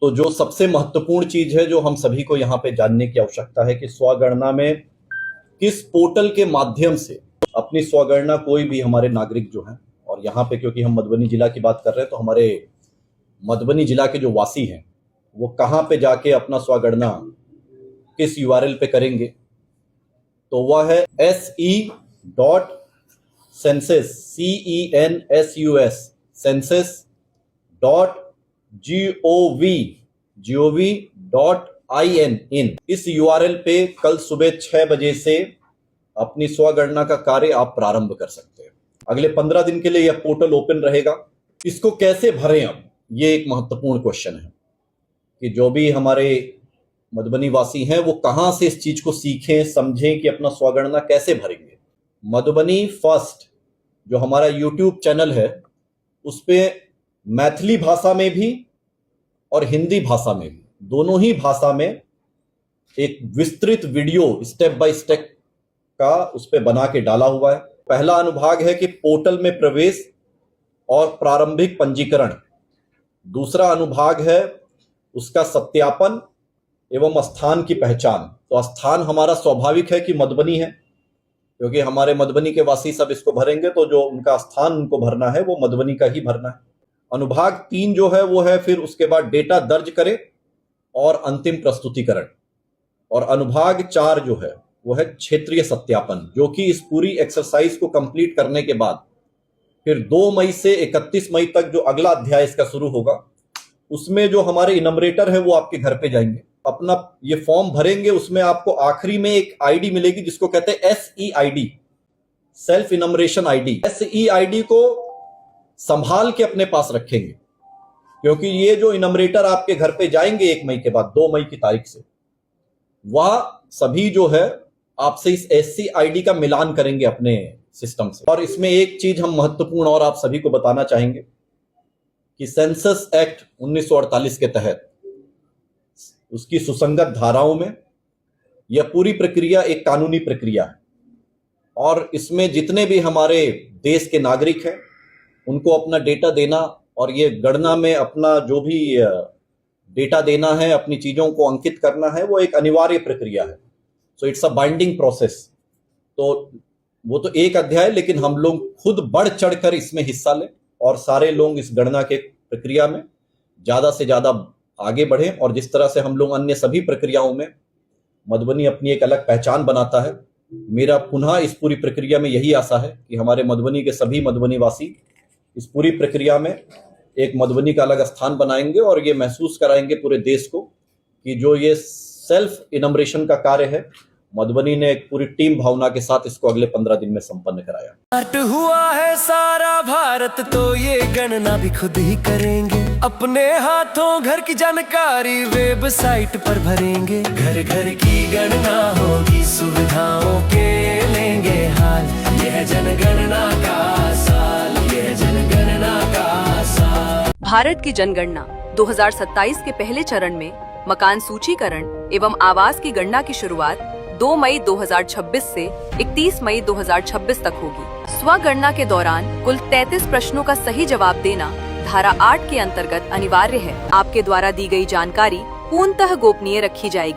तो जो सबसे महत्वपूर्ण चीज है जो हम सभी को यहाँ पे जानने की आवश्यकता है कि स्वगणना में किस पोर्टल के माध्यम से अपनी स्वगणना कोई भी हमारे नागरिक जो हैं, और यहाँ पे क्योंकि हम मधुबनी जिला की बात कर रहे हैं तो हमारे मधुबनी जिला के जो वासी हैं वो कहाँ पे जाके अपना स्वगणना किस यूआरएल पे करेंगे, तो वह है se.census census.gov.in इस यूआरएल पे कल सुबह 6 बजे से अपनी स्वगणना का कार्य आप प्रारंभ कर सकते हैं। अगले 15 दिन के लिए यह पोर्टल ओपन रहेगा। इसको कैसे भरें, अब ये एक महत्वपूर्ण क्वेश्चन है कि जो भी हमारे मधुबनी वासी हैं वो कहां से इस चीज को सीखें, समझें कि अपना स्वगणना कैसे भरेंगे। मधुबनी फर्स्ट जो हमारा यूट्यूब चैनल है उस पे मैथिली भाषा में भी और हिंदी भाषा में भी, दोनों ही भाषा में एक विस्तृत वीडियो स्टेप बाय स्टेप का उस पे बना के डाला हुआ है। पहला अनुभाग है कि पोर्टल में प्रवेश और प्रारंभिक पंजीकरण। दूसरा अनुभाग है उसका सत्यापन एवं स्थान की पहचान। तो स्थान हमारा स्वाभाविक है कि मधुबनी है, क्योंकि हमारे मधुबनी के वासी सब इसको भरेंगे, तो जो उनका स्थान उनको भरना है वो मधुबनी का ही भरना है। अनुभाग 3 जो है वो है फिर उसके बाद डेटा दर्ज करें और अंतिम प्रस्तुतिकरण। और अनुभाग 4 जो है वो है क्षेत्रीय सत्यापन, जो कि इस पूरी एक्सरसाइज को कंप्लीट करने के बाद फिर 2 मई से 31 मई तक जो अगला अध्याय इसका शुरू होगा उसमें जो हमारे इनमरेटर है वो आपके घर पे जाएंगे, अपना ये फॉर्म भरेंगे। उसमें आपको आखिरी में एक आईडी मिलेगी जिसको कहते हैं SEID, सेल्फ इनमरेशन आईडी। SEID को संभाल के अपने पास रखेंगे, क्योंकि ये जो इनमरेटर आपके घर पे जाएंगे 1 मई के बाद 2 मई की तारीख से, वह सभी जो है आपसे इस SEID का मिलान करेंगे अपने सिस्टम से। और इसमें एक चीज हम महत्वपूर्ण और आप सभी को बताना चाहेंगे कि सेंसस एक्ट 1948 के तहत उसकी सुसंगत धाराओं में यह पूरी प्रक्रिया एक कानूनी प्रक्रिया है, और इसमें जितने भी हमारे देश के नागरिक हैं उनको अपना डेटा देना और ये गणना में अपना जो भी डेटा देना है, अपनी चीजों को अंकित करना है, वो एक अनिवार्य प्रक्रिया है। So it's a binding process. तो वो तो एक अध्याय, लेकिन हम लोग खुद बढ़ चढ़कर इसमें हिस्सा लें और सारे लोग इस गणना के प्रक्रिया में ज्यादा से ज्यादा आगे बढ़ें। और जिस तरह से हम लोग अन्य सभी प्रक्रियाओं में मधुबनी अपनी एक अलग पहचान बनाता है, मेरा पुनः इस पूरी प्रक्रिया में यही आशा है कि हमारे मधुबनी के सभी मधुबनी वासी इस पूरी प्रक्रिया में एक मधुबनी का अलग स्थान बनाएंगे और ये महसूस कराएंगे पूरे देश को कि जो ये सेल्फ इनमरेशन का कार्य है, मधुबनी ने एक पूरी टीम भावना के साथ इसको अगले 15 दिन में संपन्न कराया। हुआ है सारा भारत तो ये गणना भी खुद ही करेंगे, अपने हाथों घर की जानकारी वेबसाइट पर भरेंगे। घर घर की गणना होगी, सुविधाओं के लेंगे हाल, यह जनगणना का साल, यह जनगणना का साल। भारत की जनगणना 2027 के पहले चरण में मकान सूचीकरण एवं आवास की गणना की शुरुआत 2 मई 2026 से 31 मई 2026 तक होगी। स्वगणना के दौरान कुल 33 प्रश्नों का सही जवाब देना धारा 8 के अंतर्गत अनिवार्य है। आपके द्वारा दी गई जानकारी पूर्णतः गोपनीय रखी जाएगी।